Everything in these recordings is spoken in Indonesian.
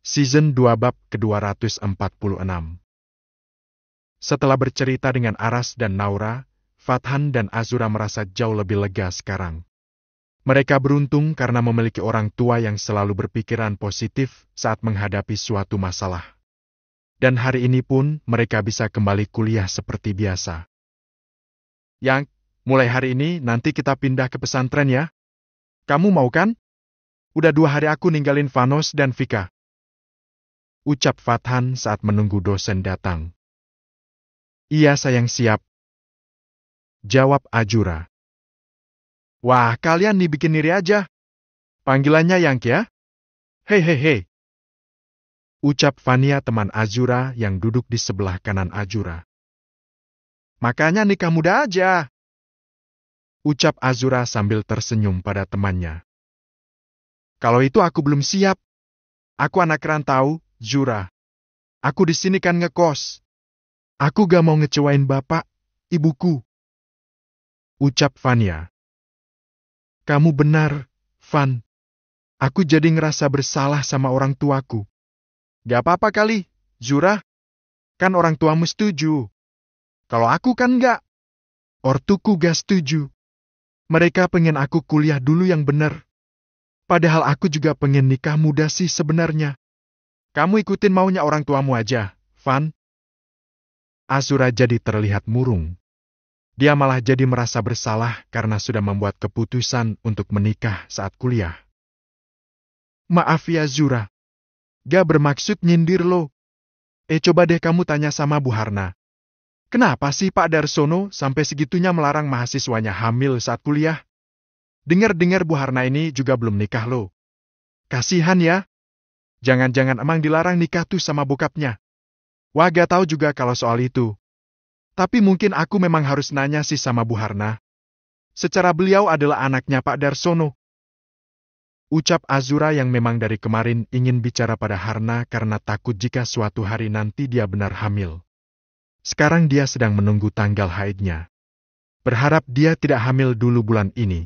Season 2 bab ke-246. Setelah bercerita dengan Aras dan Naura, Fathan dan Azura merasa jauh lebih lega sekarang. Mereka beruntung karena memiliki orang tua yang selalu berpikiran positif saat menghadapi suatu masalah. Dan hari ini pun mereka bisa kembali kuliah seperti biasa. Yang, mulai hari ini nanti kita pindah ke pesantren ya. Kamu mau kan? Udah 2 hari aku ninggalin Vanos dan Vika. Ucap Fathan saat menunggu dosen datang. Iya sayang, siap. Jawab Azura. Wah, kalian nih bikin diri aja. Panggilannya Yang ya? Hei. Ucap Vania teman Azura yang duduk di sebelah kanan Azura. Makanya nikah muda aja. Ucap Azura sambil tersenyum pada temannya. Kalau itu aku belum siap. Aku anak rantau, Zura. Aku di sini kan ngekos. Aku gak mau ngecewain bapak, ibuku. Ucap Vania. Kamu benar, Van. Aku jadi ngerasa bersalah sama orang tuaku. Gak apa-apa kali, Zura. Kan orang tuamu setuju. Kalau aku kan gak. Ortuku gak setuju. Mereka pengen aku kuliah dulu yang benar. Padahal aku juga pengen nikah muda sih sebenarnya. Kamu ikutin maunya orang tuamu aja, Van. Azura jadi terlihat murung. Dia malah jadi merasa bersalah karena sudah membuat keputusan untuk menikah saat kuliah. Maaf ya Zura. Gak bermaksud nyindir lo. Coba deh kamu tanya sama Bu Harna. Kenapa sih Pak Darsono sampai segitunya melarang mahasiswanya hamil saat kuliah? Dengar-dengar Bu Harna ini juga belum nikah lo. Kasihan ya. Jangan-jangan emang dilarang nikah tuh sama bokapnya. Wah, gak tahu juga kalau soal itu. Tapi mungkin aku memang harus nanya sih sama Bu Harna. Secara beliau adalah anaknya Pak Darsono. Ucap Azura yang memang dari kemarin ingin bicara pada Harna karena takut jika suatu hari nanti dia benar hamil. Sekarang dia sedang menunggu tanggal haidnya. Berharap dia tidak hamil dulu bulan ini.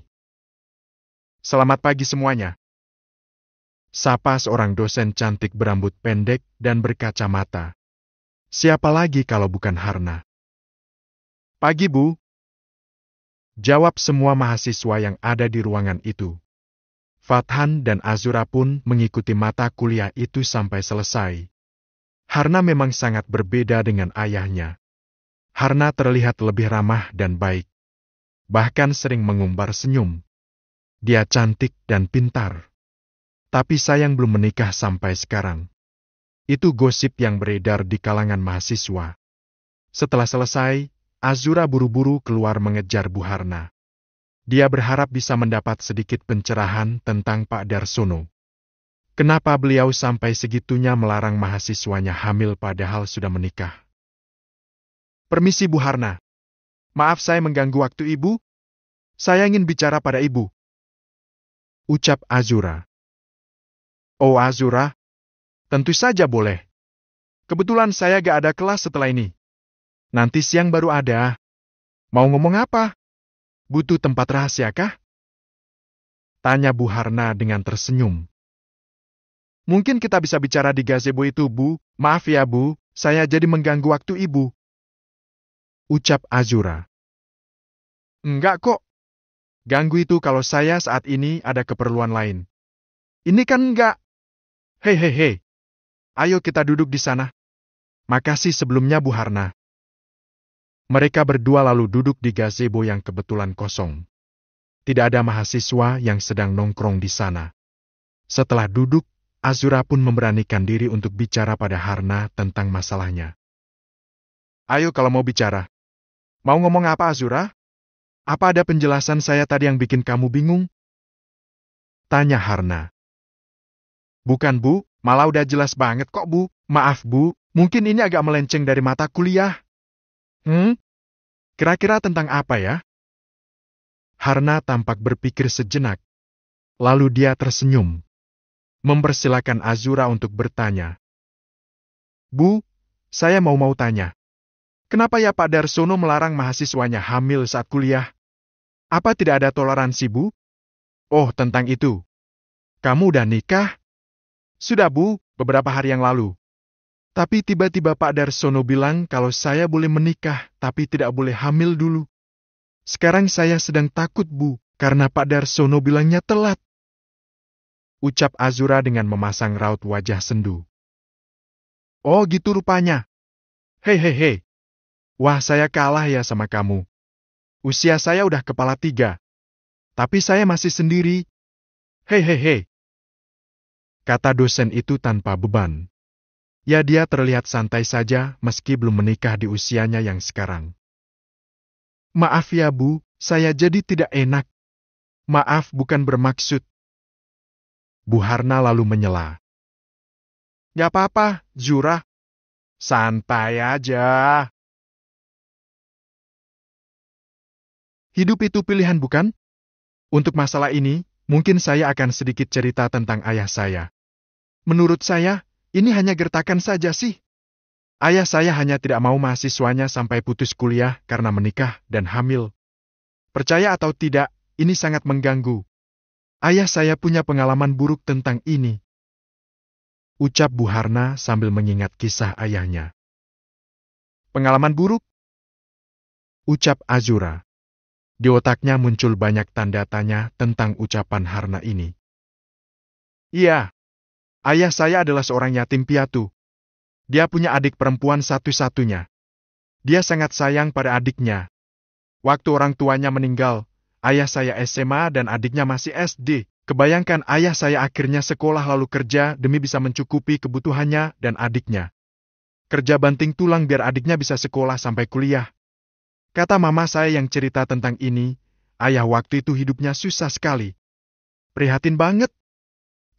Selamat pagi semuanya. Sapa seorang dosen cantik berambut pendek dan berkacamata. Siapa lagi kalau bukan Harna? Pagi, Bu. Jawab semua mahasiswa yang ada di ruangan itu. Fathan dan Azura pun mengikuti mata kuliah itu sampai selesai. Harna memang sangat berbeda dengan ayahnya. Harna terlihat lebih ramah dan baik. Bahkan sering mengumbar senyum. Dia cantik dan pintar. Tapi sayang belum menikah sampai sekarang. Itu gosip yang beredar di kalangan mahasiswa. Setelah selesai, Azura buru-buru keluar mengejar Bu Harna. Dia berharap bisa mendapat sedikit pencerahan tentang Pak Darsono. Kenapa beliau sampai segitunya melarang mahasiswanya hamil padahal sudah menikah? Permisi Bu Harna. Maaf saya mengganggu waktu Ibu. Saya ingin bicara pada Ibu. Ucap Azura. Oh Azura, tentu saja boleh. Kebetulan saya gak ada kelas setelah ini. Nanti siang baru ada. Mau ngomong apa? Butuh tempat rahasia kah? Tanya Bu Harna dengan tersenyum. Mungkin kita bisa bicara di gazebo itu, Bu. Maaf ya, Bu, saya jadi mengganggu waktu Ibu. Ucap Azura. Enggak kok. Ganggu itu kalau saya saat ini ada keperluan lain. Ini kan enggak. Hei. Ayo kita duduk di sana. Makasih sebelumnya Bu Harna. Mereka berdua lalu duduk di gazebo yang kebetulan kosong. Tidak ada mahasiswa yang sedang nongkrong di sana. Setelah duduk, Azura pun memberanikan diri untuk bicara pada Harna tentang masalahnya. Ayo kalau mau bicara. Mau ngomong apa Azura? Apa ada penjelasan saya tadi yang bikin kamu bingung? Tanya Harna. Bukan Bu, malah udah jelas banget kok Bu. Maaf Bu, mungkin ini agak melenceng dari mata kuliah. Kira-kira tentang apa ya? Harna tampak berpikir sejenak. Lalu dia tersenyum. Mempersilakan Azura untuk bertanya. Bu, saya mau tanya. Kenapa ya Pak Darsono melarang mahasiswanya hamil saat kuliah? Apa tidak ada toleransi Bu? Oh, tentang itu. Kamu udah nikah? Sudah Bu, beberapa hari yang lalu. Tapi tiba-tiba Pak Darsono bilang kalau saya boleh menikah, tapi tidak boleh hamil dulu. Sekarang saya sedang takut, Bu, karena Pak Darsono bilangnya telat. Ucap Azura dengan memasang raut wajah sendu. Oh gitu rupanya. Hei. Wah saya kalah ya sama kamu. Usia saya udah kepala 3. Tapi saya masih sendiri. Hei. Kata dosen itu tanpa beban. Ya dia terlihat santai saja meski belum menikah di usianya yang sekarang. Maaf ya Bu, saya jadi tidak enak. Maaf bukan bermaksud. Bu Harna lalu menyela. Gak apa-apa, Zura. Santai aja. Hidup itu pilihan bukan? Untuk masalah ini, mungkin saya akan sedikit cerita tentang ayah saya. Menurut saya, ini hanya gertakan saja sih. Ayah saya hanya tidak mau mahasiswanya sampai putus kuliah karena menikah dan hamil. Percaya atau tidak, ini sangat mengganggu. Ayah saya punya pengalaman buruk tentang ini. Ucap Bu Harna sambil mengingat kisah ayahnya. Pengalaman buruk? Ucap Azura. Di otaknya muncul banyak tanda tanya tentang ucapan Harna ini. Iya, ayah saya adalah seorang yatim piatu. Dia punya adik perempuan satu-satunya. Dia sangat sayang pada adiknya. Waktu orang tuanya meninggal, ayah saya SMA dan adiknya masih SD. Kebayangkan ayah saya akhirnya sekolah lalu kerja demi bisa mencukupi kebutuhannya dan adiknya. Kerja banting tulang biar adiknya bisa sekolah sampai kuliah. Kata mama saya yang cerita tentang ini, ayah waktu itu hidupnya susah sekali. Prihatin banget.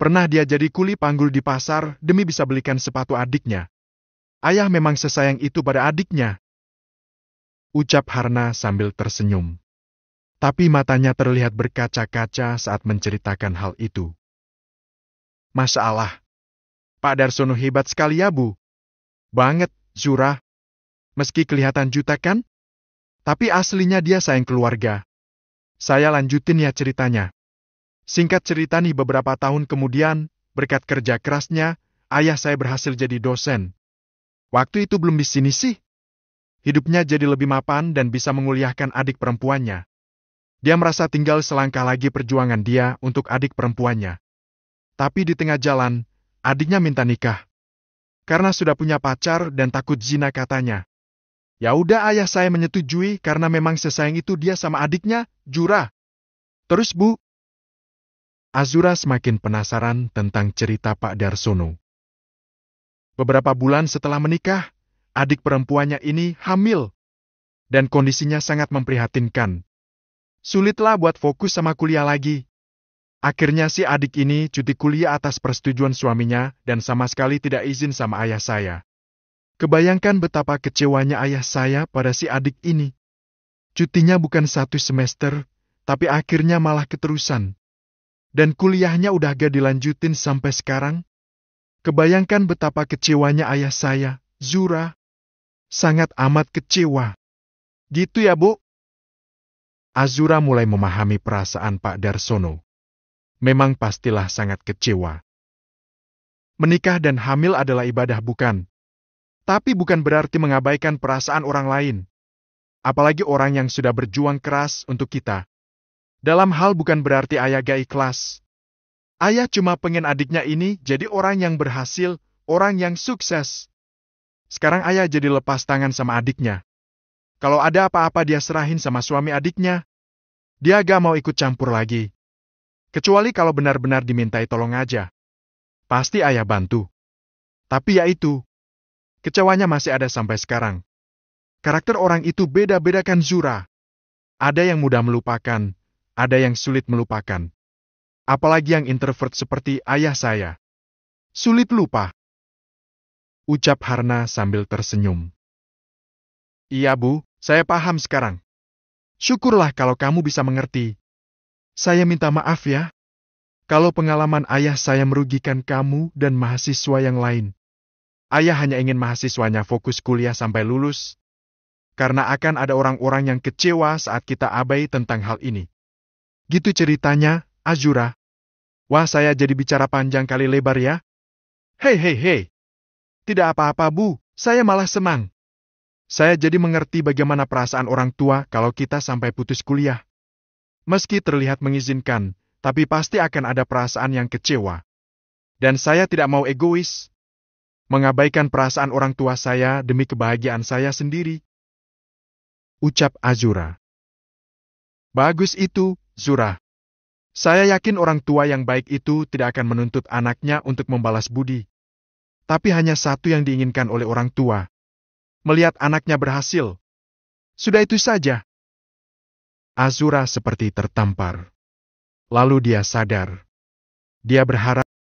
Pernah dia jadi kuli panggul di pasar demi bisa belikan sepatu adiknya. Ayah memang sesayang itu pada adiknya. Ucap Harna sambil tersenyum. Tapi matanya terlihat berkaca-kaca saat menceritakan hal itu. Masya Allah. Pak Darsono hebat sekali ya, Bu. Banget, Zura. Meski kelihatan jutek kan? Tapi aslinya dia sayang keluarga. Saya lanjutin ya ceritanya. Singkat cerita nih beberapa tahun kemudian, berkat kerja kerasnya, ayah saya berhasil jadi dosen. Waktu itu belum di sini sih. Hidupnya jadi lebih mapan dan bisa menguliahkan adik perempuannya. Dia merasa tinggal selangkah lagi perjuangan dia untuk adik perempuannya. Tapi di tengah jalan, adiknya minta nikah. Karena sudah punya pacar dan takut zina katanya. Ya udah ayah saya menyetujui karena memang sesayang itu dia sama adiknya, Zura. Terus Bu? Azura semakin penasaran tentang cerita Pak Darsono. Beberapa bulan setelah menikah, adik perempuannya ini hamil. Dan kondisinya sangat memprihatinkan. Sulitlah buat fokus sama kuliah lagi. Akhirnya si adik ini cuti kuliah atas persetujuan suaminya dan sama sekali tidak izin sama ayah saya. Kebayangkan betapa kecewanya ayah saya pada si adik ini. Cutinya bukan 1 semester, tapi akhirnya malah keterusan. Dan kuliahnya udah gak dilanjutin sampai sekarang. Kebayangkan betapa kecewanya ayah saya, Zura. Sangat amat kecewa. Gitu ya, Bu? Azura mulai memahami perasaan Pak Darsono. Memang pastilah sangat kecewa. Menikah dan hamil adalah ibadah bukan? Tapi bukan berarti mengabaikan perasaan orang lain. Apalagi orang yang sudah berjuang keras untuk kita. Dalam hal bukan berarti ayah gak ikhlas. Ayah cuma pengen adiknya ini jadi orang yang berhasil, orang yang sukses. Sekarang ayah jadi lepas tangan sama adiknya. Kalau ada apa-apa dia serahin sama suami adiknya. Dia gak mau ikut campur lagi. Kecuali kalau benar-benar dimintai tolong aja. Pasti ayah bantu. Tapi ya itu. Kecewanya masih ada sampai sekarang. Karakter orang itu beda-beda kan Zura. Ada yang mudah melupakan, ada yang sulit melupakan. Apalagi yang introvert seperti ayah saya. Sulit lupa. Ucap Harna sambil tersenyum. Iya Bu, saya paham sekarang. Syukurlah kalau kamu bisa mengerti. Saya minta maaf ya. Kalau pengalaman ayah saya merugikan kamu dan mahasiswa yang lain. Ayah hanya ingin mahasiswanya fokus kuliah sampai lulus. Karena akan ada orang-orang yang kecewa saat kita abai tentang hal ini. Gitu ceritanya, Azura. Wah saya jadi bicara panjang kali lebar ya. Hei, hei, hei. Tidak apa-apa, Bu. Saya malah senang. Saya jadi mengerti bagaimana perasaan orang tua kalau kita sampai putus kuliah. Meski terlihat mengizinkan, tapi pasti akan ada perasaan yang kecewa. Dan saya tidak mau egois. Mengabaikan perasaan orang tua saya demi kebahagiaan saya sendiri. Ucap Azura. Bagus itu, Zura. Saya yakin orang tua yang baik itu tidak akan menuntut anaknya untuk membalas budi. Tapi hanya satu yang diinginkan oleh orang tua. Melihat anaknya berhasil. Sudah itu saja. Azura seperti tertampar. Lalu dia sadar. Dia berharap